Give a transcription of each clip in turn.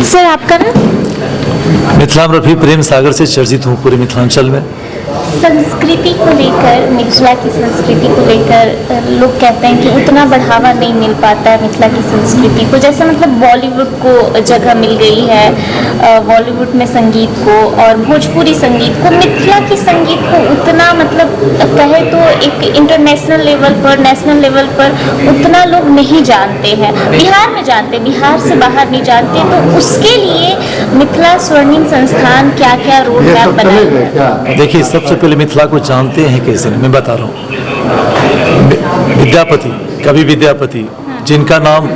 Sir आपका नाम? मिथिलाम रफी प्रेम सागर से चर्चित हूँ पूरे मिथिलांचल में। संस्कृति को लेकर, मिथिला की संस्कृति को लेकर लोग कहते हैं कि उतना बढ़ावा नहीं मिल पाता है मिथिला की संस्कृति को। जैसे मतलब बॉलीवुड को जगह मिल गई है, बॉलीवुड में संगीत को और भोजपुरी संगीत को, मिथिला की संगीत को उतना मतलब कहे तो एक इंटरनेशनल लेवल पर, नेशनल लेवल पर उतना लोग नहीं जानते हैं। बिहार में जानते, बिहार से बाहर नहीं जानते। तो उसके लिए मिथिला स्वर्णिम संस्थान क्या क्या रोड मैप बनाएगा? देखिए, सबसे पहले मिथिला को जानते हैं कैसे, मैं बता रहा हूँ। विद्यापति, कवि विद्यापति, जिनका नाम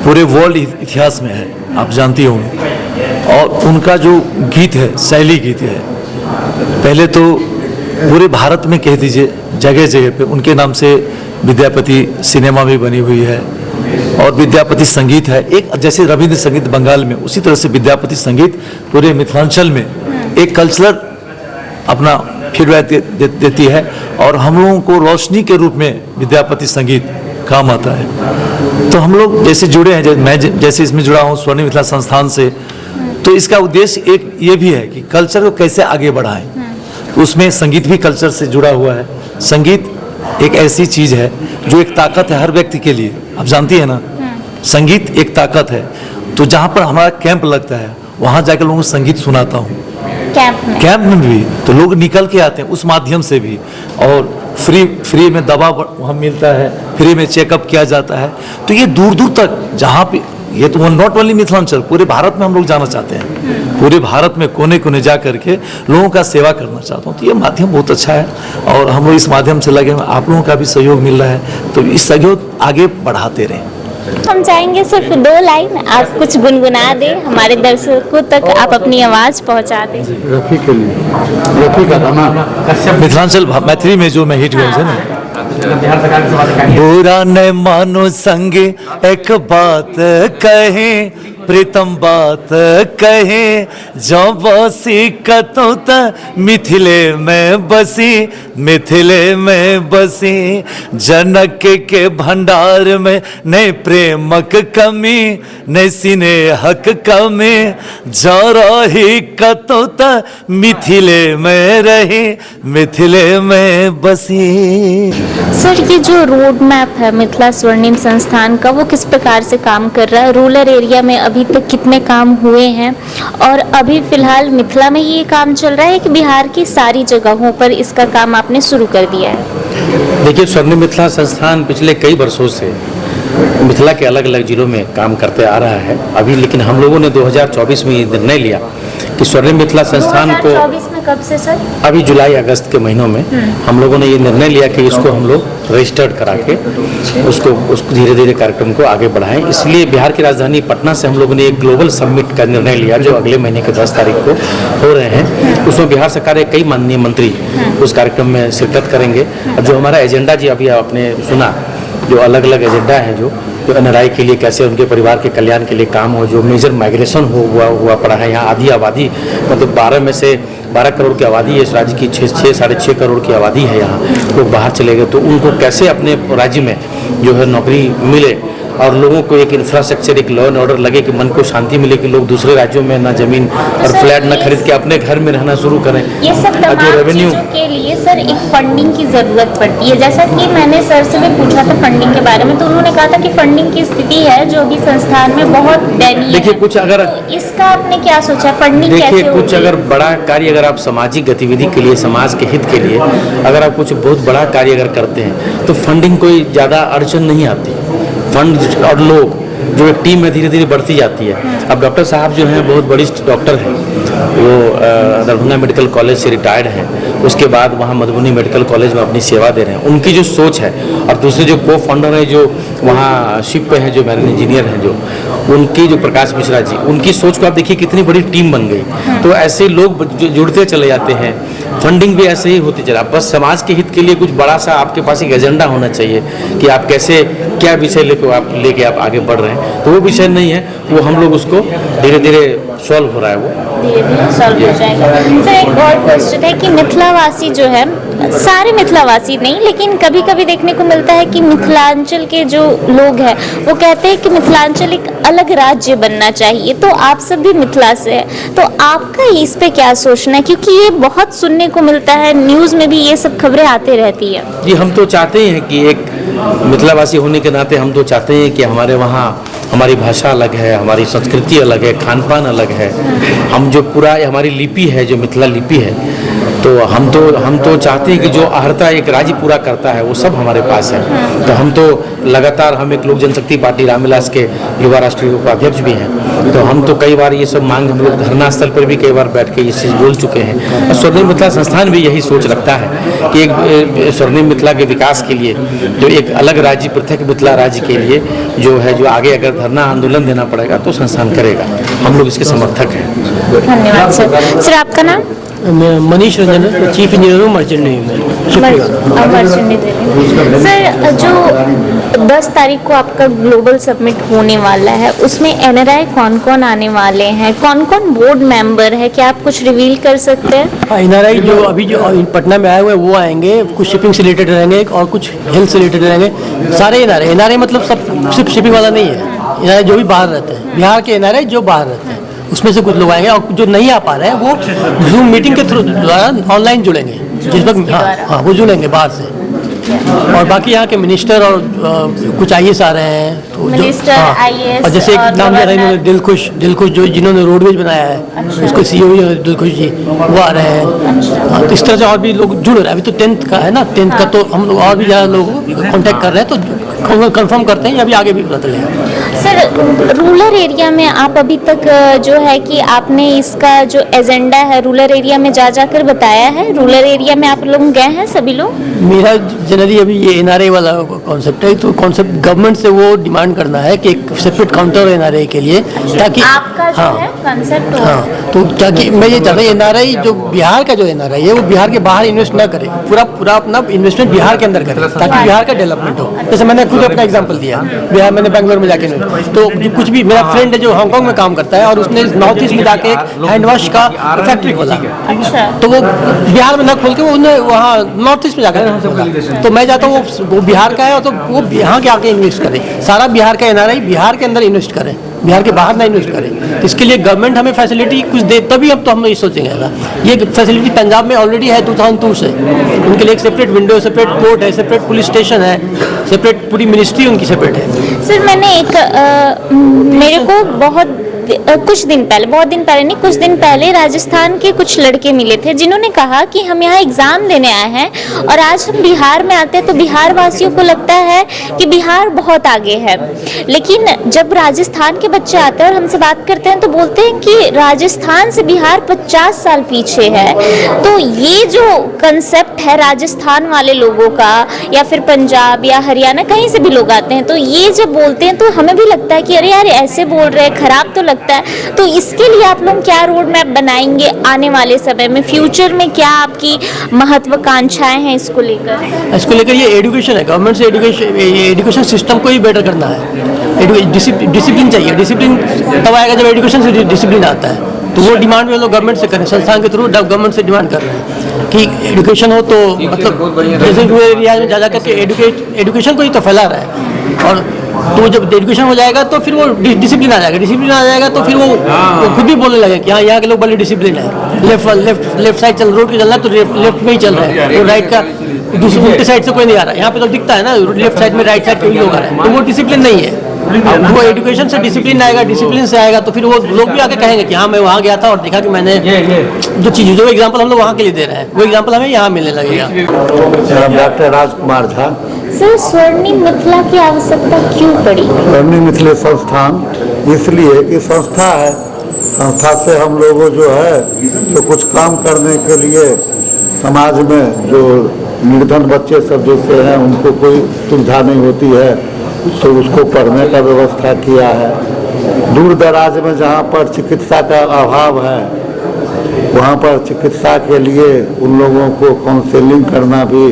पूरे वर्ल्ड इतिहास में है, आप जानती हो, और उनका जो गीत है, शैली गीत है, पहले तो पूरे भारत में कह दीजिए जगह जगह पे उनके नाम से विद्यापति सिनेमा भी बनी हुई है और विद्यापति संगीत है। एक जैसे रविंद्र संगीत बंगाल में, उसी तरह से विद्यापति संगीत पूरे मिथिलांचल में एक कल्चरल अपना फीडबैक देती है और हम लोगों को रोशनी के रूप में विद्यापति संगीत काम आता है। तो हम लोग जैसे जुड़े हैं, मैं जैसे इसमें जुड़ा हूँ स्वर्णिम मिथिला संस्थान से, तो इसका उद्देश्य एक ये भी है कि कल्चर को कैसे आगे बढ़ाएं। तो उसमें संगीत भी कल्चर से जुड़ा हुआ है। संगीत एक ऐसी चीज़ है जो एक ताकत है हर व्यक्ति के लिए, आप जानती है ना। संगीत एक ताकत है। तो जहाँ पर हमारा कैंप लगता है वहाँ जाकर लोगों को संगीत सुनाता हूँ। कैंप में भी तो लोग निकल के आते हैं उस माध्यम से भी, और फ्री में दवा वहाँ मिलता है, फ्री में चेकअप किया जाता है। तो ये दूर दूर तक जहाँ पे, ये तो नॉट ओनली मिथिलांचल, पूरे भारत में हम लोग जाना चाहते हैं। पूरे भारत में कोने कोने जा करके लोगों का सेवा करना चाहता हूँ। तो ये माध्यम बहुत अच्छा है और हम लोग इस माध्यम से लगे, आप लोगों का भी सहयोग मिल रहा है, तो इस सहयोग आगे बढ़ाते रहें। हम चाहेंगे सिर्फ 2 लाइन आप कुछ गुनगुना दें, हमारे दर्शकों तक आप अपनी आवाज़ पहुंचा दें। रफी के लिए, रफी का गाना मिथिलांचल मैथिली में जो मैं हिट गया है ना, बुरा न मानो संग एक बात कहे, प्रीतम बात कहे, जो बसी कतो त मिथिले में बसी, मिथिले में बसी। जनक के भंडार में नहीं प्रेमक कमी, नहीं स्नेहक कमी, जो रही कतो त मिथिले में रही, मिथिले में बसी। सर, ये जो रोड मैप है मिथिला स्वर्णिम संस्थान का, वो किस प्रकार से काम कर रहा है? रूरल एरिया में अभी तक कितने काम हुए हैं और अभी फिलहाल मिथिला में ही ये काम चल रहा है कि बिहार की सारी जगहों पर इसका काम आपने शुरू कर दिया है? देखिए, स्वर्णिम मिथिला संस्थान पिछले कई वर्षों से मिथिला के अलग अलग जिलों में काम करते आ रहा है अभी, लेकिन हम लोगों ने 2024 में ये निर्णय लिया कि स्वर्णिम मिथिला संस्थान को 2024 में कब से सर? अभी जुलाई अगस्त के महीनों में हम लोगों ने ये निर्णय लिया कि इसको हम लोग रजिस्टर्ड करा के उसको धीरे धीरे कार्यक्रम को आगे बढ़ाएं। इसलिए बिहार की राजधानी पटना से हम लोगों ने एक ग्लोबल समिट का निर्णय लिया जो अगले महीने के 10 तारीख को हो रहे हैं। उसमें बिहार सरकार के कई माननीय मंत्री उस कार्यक्रम में शिरकत करेंगे। और जो हमारा एजेंडा जी अभी आपने सुना, जो अलग अलग एजेंडा है, जो NRI के लिए कैसे उनके परिवार के कल्याण के लिए काम हो, जो मेजर माइग्रेशन हुआ पड़ा है यहाँ, आधी आबादी मतलब 12 में से 12 करोड़ की आबादी है इस राज्य की, 6-6.5 करोड़ की आबादी है यहाँ, लोग बाहर चले गए, तो उनको कैसे अपने राज्य में जो है नौकरी मिले और लोगों को एक इंफ्रास्ट्रक्चर, एक लॉ एंड ऑर्डर लगे कि मन को शांति मिले कि लोग दूसरे राज्यों में ना जमीन और फ्लैट ना खरीद के अपने घर में रहना शुरू करें। ये सब तमाम चीज़ों के लिए सर एक फंडिंग की ज़रूरत पड़ती है। जैसा कि मैंने सर से भी पूछा था फंडिंग के बारे में, तो उन्होंने कहा था कि फंडिंग की स्थिति है जो भी संस्थान में बहुत दयनीय। देखिए, कुछ अगर इसका आपने क्या सोचा, फंडिंग कैसे होगी? कुछ अगर बड़ा कार्य, अगर आप सामाजिक गतिविधि के लिए, समाज के हित के लिए अगर आप कुछ बहुत बड़ा कार्य अगर करते हैं तो फंडिंग कोई ज़्यादा अड़चन नहीं आती। फंड और लोग जो एक टीम में धीरे धीरे बढ़ती जाती है। अब डॉक्टर साहब जो हैं बहुत बड़ी डॉक्टर हैं, वो दरभंगा मेडिकल कॉलेज से रिटायर्ड हैं, उसके बाद वहाँ मधुबनी मेडिकल कॉलेज में अपनी सेवा दे रहे हैं। उनकी जो सोच है और दूसरे जो को फाउंडर हैं जो वहाँ शिप पे हैं, जो मैरिन इंजीनियर हैं, जो उनकी जो प्रकाश मिश्रा जी, उनकी सोच को आप देखिए कितनी बड़ी टीम बन गई। तो ऐसे लोग जुड़ते चले जाते हैं, फंडिंग भी ऐसे ही होती चला। बस समाज के हित के लिए कुछ बड़ा सा आपके पास एक एजेंडा होना चाहिए कि आप कैसे, क्या विषय लेके आप आगे बढ़ रहे हैं। तो वो विषय नहीं है, वो हम लोग उसको धीरे धीरे सॉल्व हो रहा है, वो धीरे धीरे सॉल्व हो जाएगा। सर, एक और क्वेश्चन है कि मिथिलावासी जो है सारे मिथिलावासी नहीं, लेकिन कभी कभी देखने को मिलता है कि मिथिलांचल के जो लोग हैं वो कहते हैं कि मिथिलांचल एक अलग राज्य बनना चाहिए। तो आप सब भी मिथिला से है, तो आपका इस पे क्या सोचना है, क्योंकि ये बहुत सुनने को मिलता है, न्यूज़ में भी ये सब खबरें आते रहती है। जी, हम तो चाहते हैं कि एक मिथिलावासी होने के नाते हम तो चाहते हैं कि हमारे वहाँ हमारी भाषा अलग है, हमारी संस्कृति अलग है, खान पान अलग है। हम जो पूरा हमारी लिपि है, जो मिथिला लिपि है, तो हम तो चाहते हैं कि जो अर्हता एक राज्य पूरा करता है वो सब हमारे पास है। तो हम तो लगातार, हम एक लोक जनशक्ति पार्टी रामविलास के युवा राष्ट्रीय उपाध्यक्ष भी हैं, तो हम तो कई बार ये सब मांग, हम लोग धरना स्थल पर भी कई बार बैठ के ये चीज़ बोल चुके हैं। और स्वर्णिम मिथिला संस्थान भी यही सोच रखता है कि एक स्वर्णिम मिथिला के विकास के लिए जो एक अलग राज्य, पृथक मिथिला राज्य के लिए जो है, जो आगे अगर धरना आंदोलन देना पड़ेगा तो संस्थान करेगा। हम लोग इसके समर्थक हैं। धन्यवाद सर। सर आपका नाम? मैं मनीष रंजन, चीफ इंजीनियर हूँ मर्चेंट नेवी में। सर, जो 10 तारीख को आपका ग्लोबल समिट होने वाला है, उसमें एनआरआई कौन कौन आने वाले हैं, कौन कौन बोर्ड मेंबर है, क्या आप कुछ रिवील कर सकते हैं? एनआरआई जो अभी जो पटना में आए हुए हैं वो आएंगे, कुछ शिपिंग से रिलेटेड रहेंगे और कुछ हेल्थ से रिलेटेड रहेंगे। सारे एनआरआई मतलब सब सिर्फ शिपिंग वाला नहीं है, एनआरआई जो भी बाहर रहते हैं, बिहार के एनआरआई जो बाहर रहते हैं उसमें से कुछ लोग आएंगे, और जो नहीं आ पा रहे हैं वो जूम मीटिंग के थ्रू द्वारा ऑनलाइन जुड़ेंगे, जिस वक्त हाँ वो जुड़ेंगे बाहर से। और बाकी यहाँ के मिनिस्टर और कुछ आईएएस आ रहे हैं, तो मिनिस्टर, IAS और जैसे एक नाम लिया था इन्होंने, दिलखुश जो जिन्होंने रोडवेज बनाया है, उसको सीईओ दिलखुश जी, वो आ रहे हैं। हाँ, तो इस तरह से और भी लोग जुड़ रहे हैं। अभी तो 10th का है ना, 10th का तो हम लोग और भी ज़्यादा लोग कॉन्टेक्ट कर रहे हैं, तो कंफर्म करते हैं, अभी आगे भी पता चलेगा। सर, रूरल एरिया में आप अभी तक जो है कि आपने इसका जो एजेंडा है रूरल एरिया में जाकर बताया है, रूरल एरिया में आप लोग गए हैं सभी लोग? मेरा जनरली अभी ये एनआरआई वाला कॉन्सेप्ट है, तो कॉन्सेप्ट गवर्नमेंट से वो डिमांड करना है कि एक सेपरेट काउंटर एनआरआई के लिए, ताकि आपका जो है कॉन्सेप्ट हो। हाँ, तो ताकि मैं ये चाहता हूँ एनआरआई जो बिहार का जो एनआरआई है वो बिहार के बाहर इन्वेस्ट ना करे, पूरा अपना इन्वेस्टमेंट बिहार के अंदर करे, ताकि बिहार का डेवलपमेंट हो। जैसे मैंने खुद अपना एग्जांपल दिया, बिहार मैंने बेंगलोर में जाके, तो कुछ भी, मेरा फ्रेंड है जो हांगकांग में काम करता है और उसने नॉर्थ ईस्ट में जाके हैंड वॉश का फैक्ट्री खोला, तो वो बिहार में ना खोल के वो वहाँ नॉर्थ ईस्ट में जाकर खोला। तो मैं चाहता हूँ वो बिहार का है, तो वो यहाँ के आके इन्वेस्ट करे, सारा बिहार का एनआरआई बिहार के अंदर इन्वेस्ट करे, बिहार के बाहर ना इन्वेस्ट करें। इसके लिए गवर्नमेंट हमें फैसिलिटी कुछ दे, तभी अब तो हम ये सोचेंगे ना। ये फैसिलिटी पंजाब में ऑलरेडी है 2002 से, उनके लिए एक सेपरेट विंडो, सेपरेट कोर्ट है, सेपरेट पुलिस स्टेशन है, सेपरेट पूरी मिनिस्ट्री उनकी सेपरेट है। सर, मैंने मेरे को कुछ दिन पहले राजस्थान के कुछ लड़के मिले थे जिन्होंने कहा कि हम यहाँ एग्जाम देने आए हैं और आज हम बिहार में आते हैं तो बिहार वासियों को लगता है कि बिहार बहुत आगे है, लेकिन जब राजस्थान के बच्चे आते हैं और हमसे बात करते हैं तो बोलते हैं कि राजस्थान से बिहार 50 साल पीछे है। तो ये जो कंसेप्ट है राजस्थान वाले लोगों का, या फिर पंजाब या हरियाणा कहीं से भी लोग आते हैं, तो ये जब बोलते हैं तो हमें भी लगता है कि अरे यार ऐसे बोल रहे हैं, खराब तो लगता है। तो इसके लिए आप लोग क्या रोड मैप बनाएंगे आने वाले समय में, फ्यूचर में क्या आपकी महत्वाकांक्षाएं हैं इसको लेकर? ये एजुकेशन है, गवर्नमेंट से एजुकेशन सिस्टम को ही बेटर करना है। डिसिप्लिन चाहिए, डिसिप्लिन तब आएगा जब एजुकेशन से डिसिप्लिन आता है। तो वो डिमांड में लोग गवर्नमेंट से करें, संस्थान के थ्रू गवर्नमेंट से डिमांड कर रहे हैं कि एजुकेशन हो, तो मतलब जैसे रूरल एरिया में जा करके एजुकेशन को ही तो फैला रहा है। और तो जब एजुकेशन हो जाएगा तो फिर वो डिसिप्लिन आ जाएगा, तो फिर वो खुद भी बोलने लगे कि हाँ यहाँ के लोग बड़े डिसिप्लिन है। लेफ्ट साइड चल, रोड की चलना तो लेफ्ट में ही चल रहा है, तो राइट का दूसरी उल्टी साइड से कोई नहीं आ रहा है। यहाँ पे तो दिखता है ना, लेफ्ट साइड में राइट साइड के भी लोग आ रहे हैं, तो वो डिसिप्लिन नहीं है। वो एजुकेशन से डिसिप्लिन आएगा, डिसिप्लिन से आएगा तो फिर वो लोग भी आके कहेंगे कि हाँ मैं वहाँ गया था और देखा कि मैंने जो एग्जाम्पल हम लोग वहाँ के लिए दे रहे हैं वो एग्जाम्पल हमें यहाँ मिलने लगेगा। डॉक्टर राजकुमार झा। सर, स्वर्णिम मिथिला की आवश्यकता क्यों पड़ी? स्वर्णिम मिथिला संस्थान इसलिए कि संस्था है, संस्था से हम लोगों जो है तो कुछ काम करने के लिए समाज में जो निर्धन बच्चे सब जैसे हैं उनको कोई सुविधा नहीं होती है, तो उसको पढ़ने का व्यवस्था किया है। दूर दराज में जहाँ पर चिकित्सा का अभाव है वहाँ पर चिकित्सा के लिए उन लोगों को काउंसलिंग करना भी,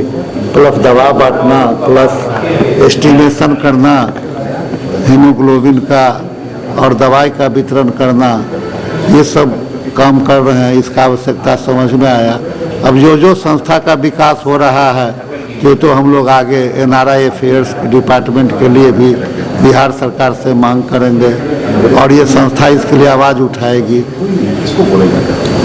प्लस दवा बांटना, प्लस एस्टिमेशन करना हीमोग्लोबिन का और दवाई का वितरण करना, ये सब काम कर रहे हैं। इसका आवश्यकता समझ में आया अब जो संस्था का विकास हो रहा है तो हम लोग आगे NRI अफेयर्स डिपार्टमेंट के लिए भी बिहार सरकार से मांग करेंगे और ये संस्था इसके लिए आवाज़ उठाएगी।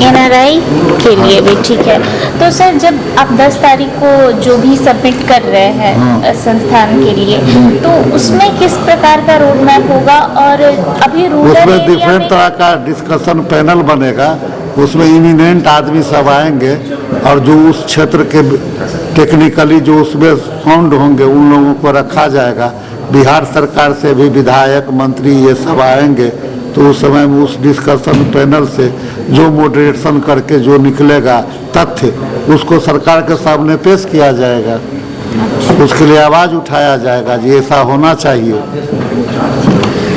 NRI के लिए भी ठीक है। तो सर जब आप 10 तारीख को जो भी सबमिट कर रहे हैं संस्थान के लिए, तो उसमें किस प्रकार का रोड मैप होगा? और अभी रूरल उसमें एरिया डिफरेंट में तरह का डिस्कशन पैनल बनेगा, उसमें इमिनेंट आदमी सब आएंगे और जो उस क्षेत्र के टेक्निकली जो उसमें साउंड होंगे उन लोगों को रखा जाएगा। बिहार सरकार से भी विधायक मंत्री ये सब आएंगे, तो उस समय में उस डिस्कशन पैनल से जो मॉडरेशन करके जो निकलेगा तथ्य उसको सरकार के सामने पेश किया जाएगा, उसके लिए आवाज़ उठाया जाएगा जी ऐसा होना चाहिए।